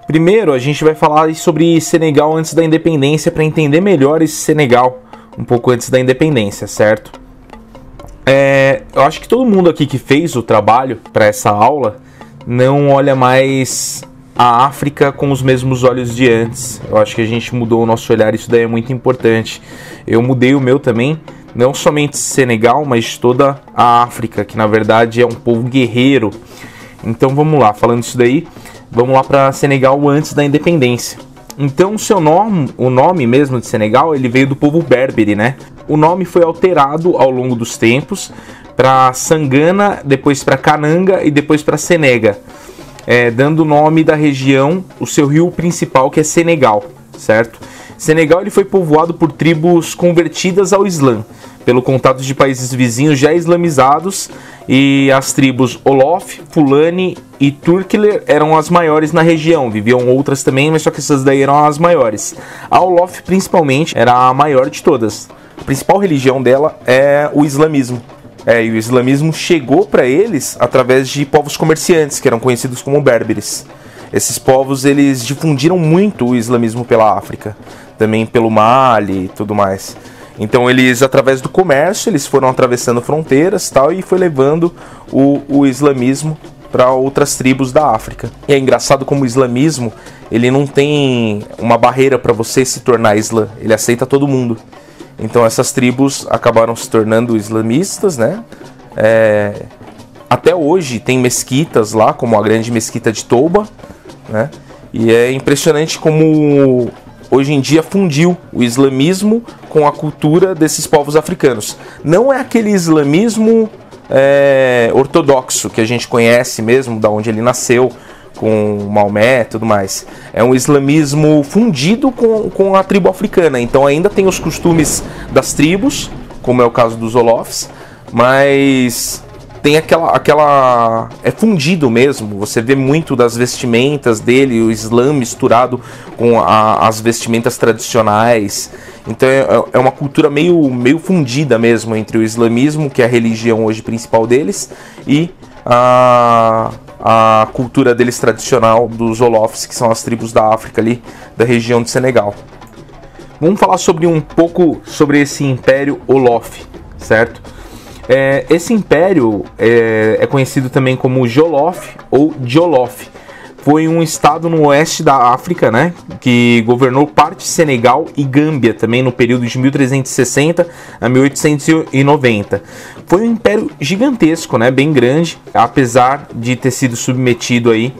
Primeiro, a gente vai falar sobre Senegal antes da independência para entender melhor esse Senegal um pouco antes da independência, certo? Eu acho que todo mundo aqui que fez o trabalho para essa aula não olha mais a África com os mesmos olhos de antes. Eu acho que a gente mudou o nosso olhar, isso daí é muito importante. Eu mudei o meu também, não somente Senegal, mas toda a África, que na verdade é um povo guerreiro. Então vamos lá, falando isso daí, vamos lá para Senegal antes da independência. Então o nome mesmo de Senegal, ele veio do povo berbere, né? O nome foi alterado ao longo dos tempos para Sangana, depois para Kananga e depois para Senega, dando o nome da região, o seu rio principal, que é Senegal, certo? Senegal ele foi povoado por tribos convertidas ao Islã, pelo contato de países vizinhos já islamizados, e as tribos Olof, Fulani e Turkler eram as maiores na região. Viviam outras também, mas só que essas daí eram as maiores. A Olof, principalmente, era a maior de todas. A principal religião dela é o islamismo. E o islamismo chegou para eles através de povos comerciantes, que eram conhecidos como berberes. Esses povos, eles difundiram muito o islamismo pela África, também pelo Mali e tudo mais. Então eles, através do comércio, eles foram atravessando fronteiras tal, e foi levando o islamismo para outras tribos da África. E é engraçado como o islamismo, ele não tem uma barreira para você se tornar islã, ele aceita todo mundo. Então essas tribos acabaram se tornando islamistas, né? Até hoje tem mesquitas lá, como a grande mesquita de Touba, né? E é impressionante como hoje em dia fundiu o islamismo com a cultura desses povos africanos. Não é aquele islamismo ortodoxo que a gente conhece mesmo, da onde ele nasceu, com Maomé e tudo mais. É um islamismo fundido com a tribo africana. Então ainda tem os costumes das tribos, como é o caso dos Olofs, mas tem aquela é fundido mesmo. Você vê muito das vestimentas dele, o Islã misturado com as vestimentas tradicionais. Então é uma cultura meio fundida mesmo entre o islamismo, que é a religião hoje principal deles, e a cultura deles tradicional dos Olofs, que são as tribos da África ali, da região de Senegal. Vamos falar um pouco sobre esse Império Olof, certo? Esse império é conhecido também como Jolof ou Jolof. Foi um estado no oeste da África, né, que governou parte de Senegal e Gâmbia também no período de 1360 a 1890. Foi um império gigantesco, né, bem grande, apesar de ter sido submetido aí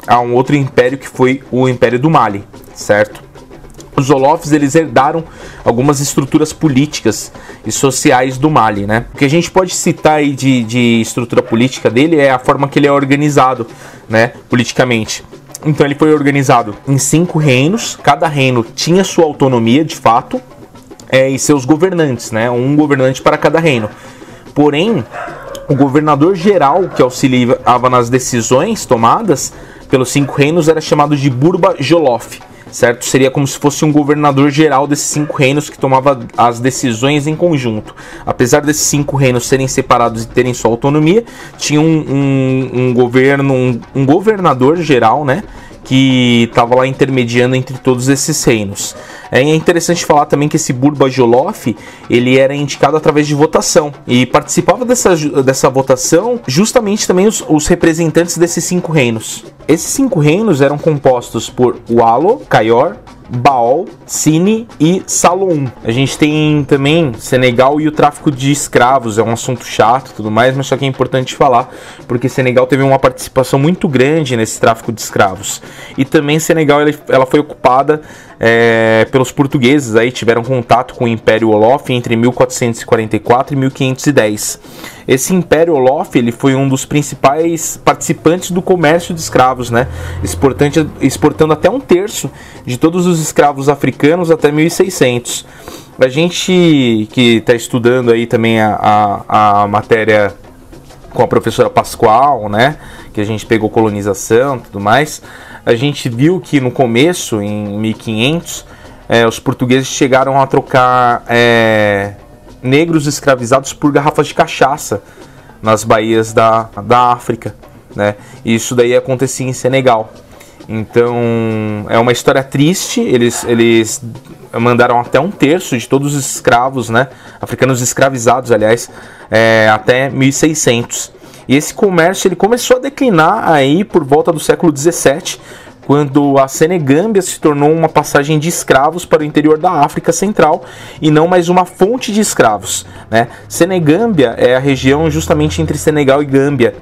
a um outro império que foi o Império do Mali, certo? Os Olofs, eles herdaram algumas estruturas políticas e sociais do Mali, né? O que a gente pode citar aí de estrutura política dele é a forma que ele é organizado, né, politicamente. Então ele foi organizado em 5 reinos, cada reino tinha sua autonomia de fato, e seus governantes, né? Um governante para cada reino. Porém, o governador geral que auxiliava nas decisões tomadas pelos 5 reinos era chamado de Burba Jolof, certo? Seria como se fosse um governador geral desses 5 reinos que tomava as decisões em conjunto. Apesar desses 5 reinos serem separados e terem sua autonomia, tinha um governador geral, né, que estava lá intermediando entre todos esses reinos. É interessante falar também que esse Burba Jolof, ele era indicado através de votação, e participava dessa votação justamente também os representantes desses 5 reinos. Esses 5 reinos eram compostos por Walo, Kayor, Baol, Sini e Saloum. A gente tem também Senegal e o tráfico de escravos, é um assunto chato e tudo mais, mas só que é importante falar, porque Senegal teve uma participação muito grande nesse tráfico de escravos. E também Senegal ela foi ocupada pelos portugueses, aí tiveram contato com o Império Olof entre 1444 e 1510. Esse Império Olof, ele foi um dos principais participantes do comércio de escravos, né? Exportando até 1/3 de todos os escravos africanos até 1600. A gente que está estudando aí também a matéria com a professora Pascoal, né, que a gente pegou colonização e tudo mais, a gente viu que no começo, em 1500, os portugueses chegaram a trocar negros escravizados por garrafas de cachaça nas baías da África, né? E isso daí acontecia em Senegal. Então é uma história triste. Eles mandaram até 1/3 de todos os escravos, né, africanos escravizados, aliás, até 1600. E esse comércio ele começou a declinar aí por volta do século 17, quando a Senegâmbia se tornou uma passagem de escravos para o interior da África Central e não mais uma fonte de escravos, né? Senegâmbia é a região justamente entre Senegal e Gâmbia.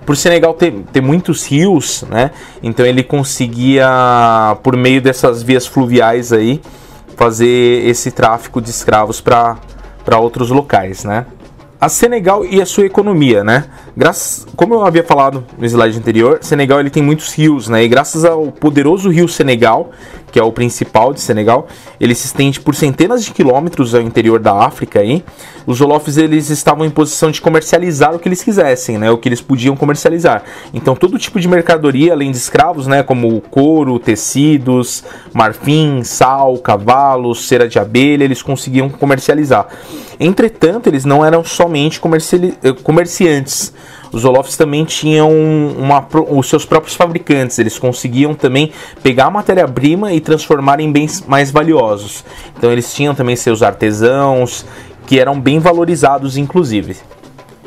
Por Senegal ter muitos rios, né? Então ele conseguia, por meio dessas vias fluviais aí, fazer esse tráfico de escravos para outros locais, né? A Senegal e a sua economia, né? Como eu havia falado no slide anterior, Senegal ele tem muitos rios, né? E graças ao poderoso rio Senegal, que é o principal de Senegal, ele se estende por centenas de quilômetros ao interior da África. Aí. Os Wolofs eles estavam em posição de comercializar o que eles quisessem, né? O que eles podiam comercializar. Então todo tipo de mercadoria, além de escravos, né? Como couro, tecidos, marfim, sal, cavalos, cera de abelha, eles conseguiam comercializar. Entretanto, eles não eram somente comerciantes. Os Wolofs também tinham os seus próprios fabricantes. Eles conseguiam também pegar a matéria-prima e transformar em bens mais valiosos. Então eles tinham também seus artesãos, que eram bem valorizados, inclusive.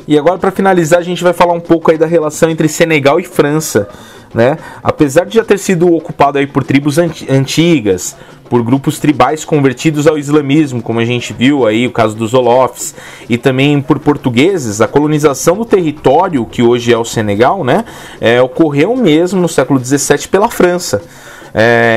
E agora, para finalizar, a gente vai falar um pouco aí da relação entre Senegal e França, né? Apesar de já ter sido ocupado aí por tribos antigas, por grupos tribais convertidos ao islamismo, como a gente viu aí o caso dos Wolofs, e também por portugueses, a colonização do território que hoje é o Senegal, né, ocorreu mesmo no século XVII pela França.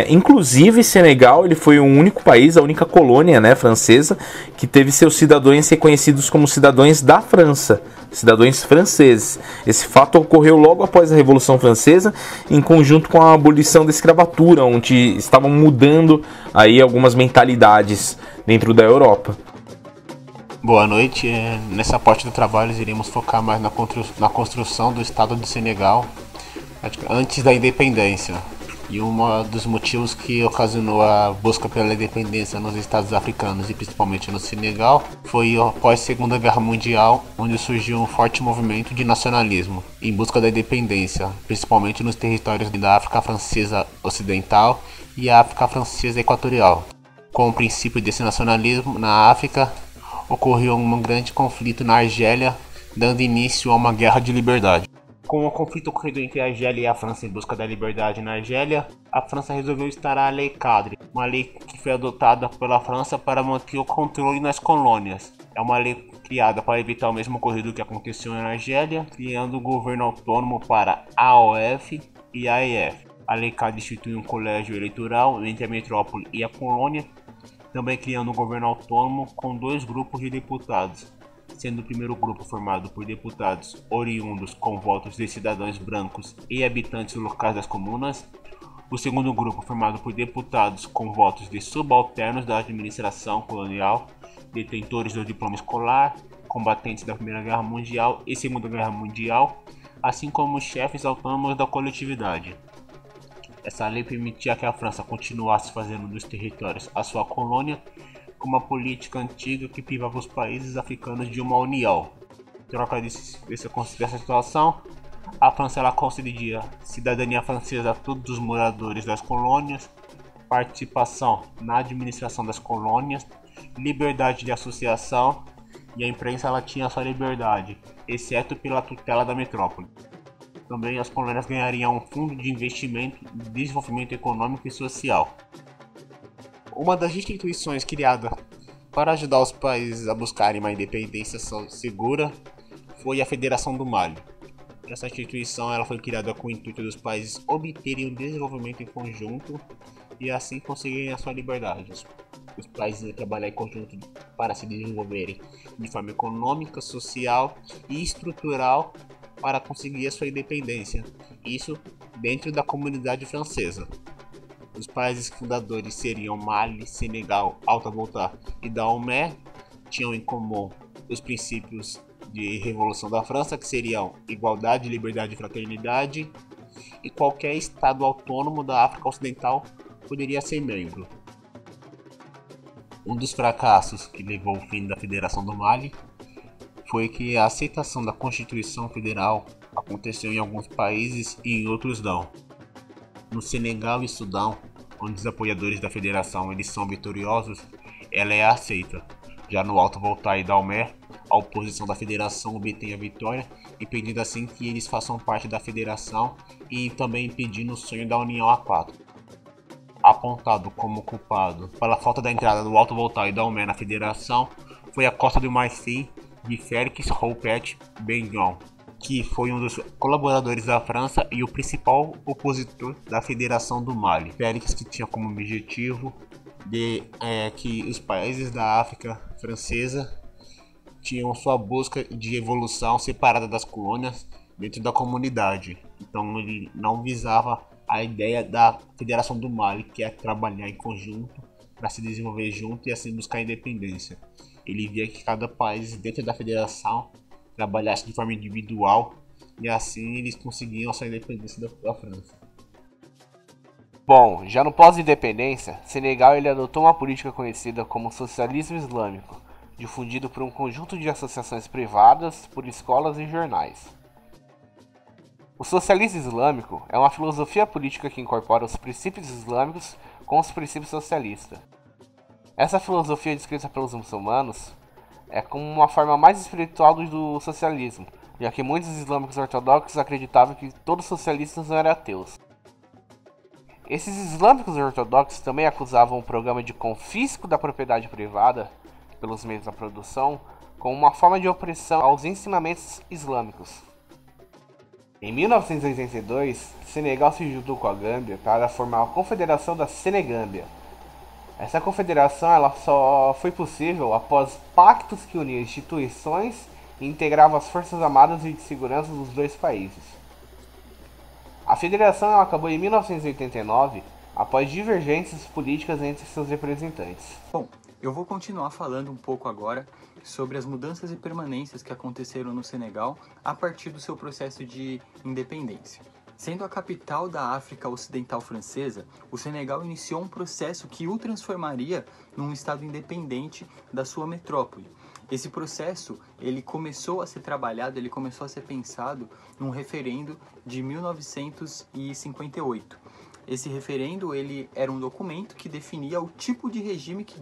Inclusive Senegal ele foi o único país, a única colônia, né, francesa que teve seus cidadãos reconhecidos como cidadãos da França, cidadãos franceses. Esse fato ocorreu logo após a Revolução Francesa, em conjunto com a abolição da escravatura, onde estavam mudando aí algumas mentalidades dentro da Europa. Boa noite. Nessa parte do trabalho iremos focar mais na construção do Estado de Senegal antes da independência. E um dos motivos que ocasionou a busca pela independência nos estados africanos e principalmente no Senegal foi após a Segunda Guerra Mundial, onde surgiu um forte movimento de nacionalismo em busca da independência, principalmente nos territórios da África Francesa Ocidental e a África Francesa Equatorial. Com o princípio desse nacionalismo na África, ocorreu um grande conflito na Argélia, dando início a uma guerra de liberdade. Com o conflito ocorrido entre a Argélia e a França em busca da liberdade na Argélia, a França resolveu instaurar a Lei Cadre, uma lei que foi adotada pela França para manter o controle nas colônias. É uma lei criada para evitar o mesmo ocorrido que aconteceu na Argélia, criando um governo autônomo para a AOF e a AEF. A Lei Cadre institui um colégio eleitoral entre a metrópole e a colônia, também criando um governo autônomo com 2 grupos de deputados, sendo o primeiro grupo formado por deputados oriundos com votos de cidadãos brancos e habitantes locais das comunas, o segundo grupo formado por deputados com votos de subalternos da administração colonial, detentores do diploma escolar, combatentes da Primeira Guerra Mundial e Segunda Guerra Mundial, assim como chefes autônomos da coletividade. Essa lei permitia que a França continuasse fazendo dos territórios a sua colônia, com uma política antiga que privava os países africanos de uma união. Em troca dessa situação, a França ela concedia cidadania francesa a todos os moradores das colônias, participação na administração das colônias, liberdade de associação, e a imprensa ela tinha sua liberdade, exceto pela tutela da metrópole. Também as colônias ganhariam um fundo de investimento de desenvolvimento econômico e social. Uma das instituições criadas para ajudar os países a buscarem uma independência segura foi a Federação do Mali. Essa instituição ela foi criada com o intuito dos países obterem um desenvolvimento em conjunto e assim conseguirem a sua liberdade. Os países devem trabalhar em conjunto para se desenvolverem de forma econômica, social e estrutural para conseguir a sua independência. Isso dentro da comunidade francesa. Os países fundadores seriam Mali, Senegal, Alta Volta e Dahomey, tinham em comum os princípios de Revolução da França, que seriam igualdade, liberdade e fraternidade, e qualquer estado autônomo da África Ocidental poderia ser membro. Um dos fracassos que levou ao fim da Federação do Mali foi que a aceitação da Constituição Federal aconteceu em alguns países e em outros não. No Senegal e Sudão, onde os apoiadores da federação eles são vitoriosos, ela é aceita. Já no Alto Volta e Dalmé, a oposição da federação obtém a vitória, impedindo assim que eles façam parte da federação e também impedindo o sonho da União A4. Apontado como culpado pela falta da entrada do Alto Volta e Dalmé na federação foi a Costa do Marfim de Félix Houphouët-Boigny, que foi um dos colaboradores da França e o principal opositor da Federação do Mali. Félix que tinha como objetivo que os países da África francesa tinham sua busca de evolução separada das colônias dentro da comunidade. Então ele não visava a ideia da Federação do Mali, que é trabalhar em conjunto para se desenvolver junto e assim buscar a independência. Ele via que cada país dentro da federação trabalhasse de forma individual e assim eles conseguiam essa independência da França. Bom, já no pós-independência, Senegal ele adotou uma política conhecida como socialismo islâmico, difundido por um conjunto de associações privadas, por escolas e jornais. O socialismo islâmico é uma filosofia política que incorpora os princípios islâmicos com os princípios socialistas. Essa filosofia descrita pelos muçulmanos é como uma forma mais espiritual do socialismo, já que muitos islâmicos ortodoxos acreditavam que todos os socialistas não eram ateus. Esses islâmicos ortodoxos também acusavam o programa de confisco da propriedade privada pelos meios da produção como uma forma de opressão aos ensinamentos islâmicos. Em 1982, Senegal se juntou com a Gâmbia para formar a Confederação da Senegâmbia. Essa confederação ela só foi possível após pactos que uniam instituições e integravam as forças armadas e de segurança dos dois países. A federação ela acabou em 1989 após divergências políticas entre seus representantes. Bom, eu vou continuar falando um pouco agora sobre as mudanças e permanências que aconteceram no Senegal a partir do seu processo de independência. Sendo a capital da África Ocidental Francesa, o Senegal iniciou um processo que o transformaria num estado independente da sua metrópole. Esse processo, ele começou a ser trabalhado, ele começou a ser pensado num referendo de 1958. Esse referendo, ele era um documento que definia o tipo de regime que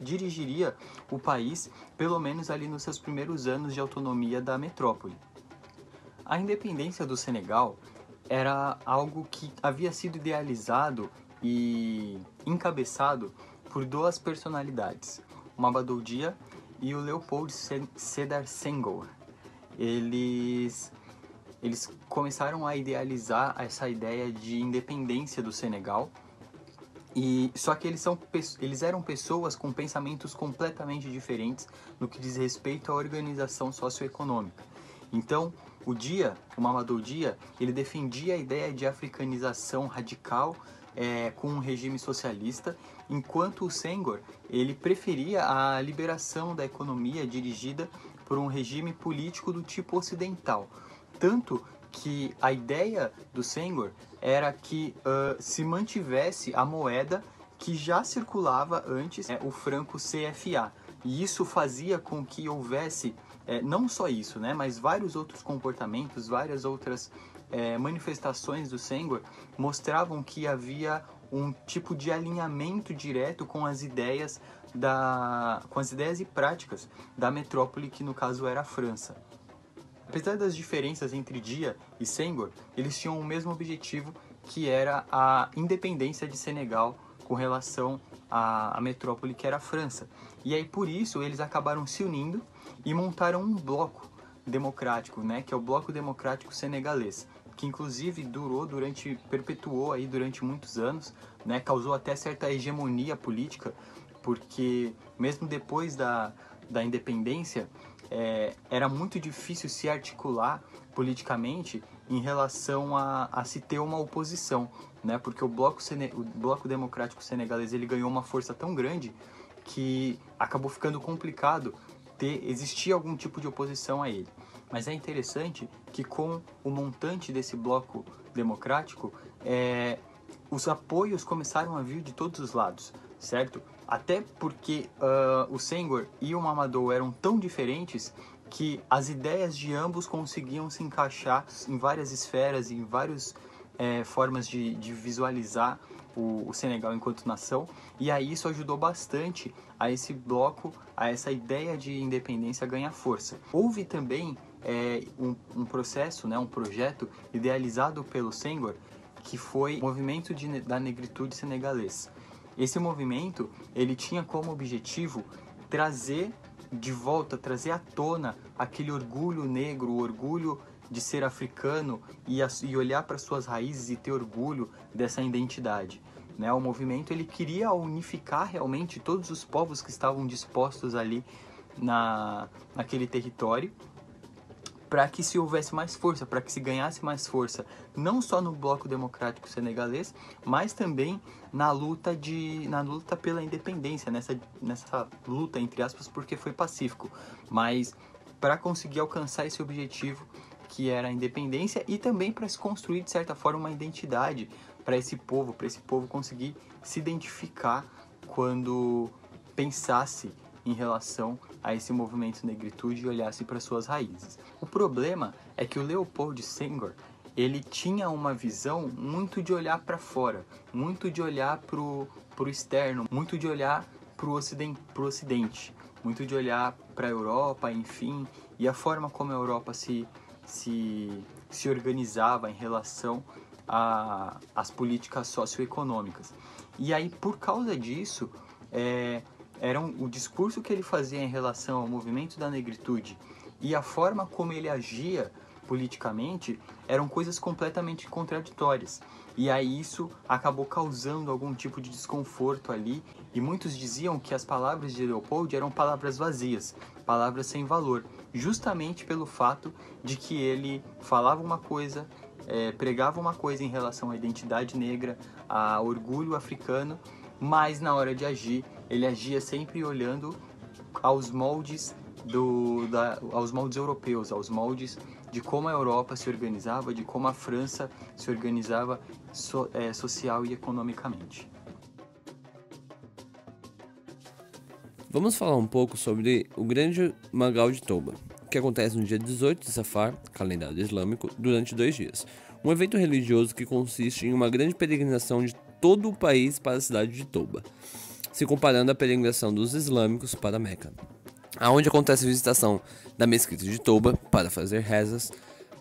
dirigiria o país, pelo menos ali nos seus primeiros anos de autonomia da metrópole. A independência do Senegal era algo que havia sido idealizado e encabeçado por duas personalidades, o Mamadou Dia e o Léopold Sédar Senghor. Eles começaram a idealizar essa ideia de independência do Senegal, só que eles eram pessoas com pensamentos completamente diferentes no que diz respeito à organização socioeconômica. Então, o Mamadou Dia, ele defendia a ideia de africanização radical com um regime socialista, enquanto o Senghor, ele preferia a liberação da economia dirigida por um regime político do tipo ocidental. Tanto que a ideia do Senghor era que se mantivesse a moeda que já circulava antes, o franco CFA. E isso fazia com que houvesse, não só isso, mas vários outros comportamentos, várias outras manifestações do Senghor mostravam que havia um tipo de alinhamento direto com as ideias e práticas da metrópole, que no caso era a França. Apesar das diferenças entre Dia e Senghor, eles tinham o mesmo objetivo, que era a independência de Senegal com relação à metrópole que era a França. E aí por isso eles acabaram se unindo e montaram um bloco democrático, que é o Bloco Democrático Senegalês, que inclusive perpetuou aí durante muitos anos, causou até certa hegemonia política, porque mesmo depois da independência, era muito difícil se articular politicamente em relação a se ter uma oposição, porque o Bloco Democrático Senegalês ele ganhou uma força tão grande que acabou ficando complicado existir algum tipo de oposição a ele. Mas é interessante que com o montante desse bloco democrático, os apoios começaram a vir de todos os lados, certo? Até porque o Senghor e o Mamadou eram tão diferentes que as ideias de ambos conseguiam se encaixar em várias esferas, em vários formas de visualizar o Senegal enquanto nação, e aí isso ajudou bastante a esse bloco, a essa ideia de independência ganhar força. Houve também um processo, né, um projeto idealizado pelo Senghor, que foi o movimento da negritude senegalês. Esse movimento, ele tinha como objetivo trazer de volta, trazer à tona aquele orgulho negro, o orgulho de ser africano e olhar para suas raízes e ter orgulho dessa identidade. Né? O movimento, ele queria unificar realmente todos os povos que estavam dispostos ali naquele território, para que se houvesse mais força, para que se ganhasse mais força, não só no bloco democrático senegalês, mas também na luta pela independência, nessa luta, entre aspas, porque foi pacífico, mas para conseguir alcançar esse objetivo que era a independência, e também para se construir, de certa forma, uma identidade para esse povo conseguir se identificar quando pensasse em relação a esse movimento negritude e olhasse para suas raízes. O problema é que o Leopold Senghor, ele tinha uma visão muito de olhar para fora, muito de olhar para o externo, muito de olhar para o ocidente, muito de olhar para a Europa, enfim, e a forma como a Europa se organizava em relação às políticas socioeconômicas. E aí, por causa disso, o discurso que ele fazia em relação ao movimento da negritude e a forma como ele agia politicamente eram coisas completamente contraditórias. E aí isso acabou causando algum tipo de desconforto ali, e muitos diziam que as palavras de Leopold eram palavras vazias, palavras sem valor, justamente pelo fato de que ele falava uma coisa, pregava uma coisa em relação à identidade negra, a orgulho africano, mas na hora de agir, ele agia sempre olhando aos moldes aos moldes europeus, aos moldes de como a Europa se organizava, de como a França se organizava social e economicamente. Vamos falar um pouco sobre o Grande Magal de Touba, que acontece no dia 18 de Safar, calendário islâmico, durante 2 dias. Um evento religioso que consiste em uma grande peregrinação de todo o país para a cidade de Touba, se comparando à peregrinação dos islâmicos para Meca, aonde acontece a visitação da mesquita de Touba para fazer rezas,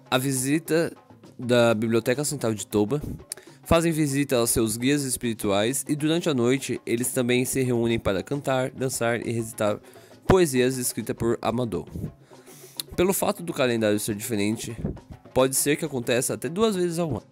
a visita da Biblioteca Central de Touba, fazem visita aos seus guias espirituais e durante a noite eles também se reúnem para cantar, dançar e recitar poesias escritas por Amadou. Pelo fato do calendário ser diferente, pode ser que aconteça até 2 vezes ao ano.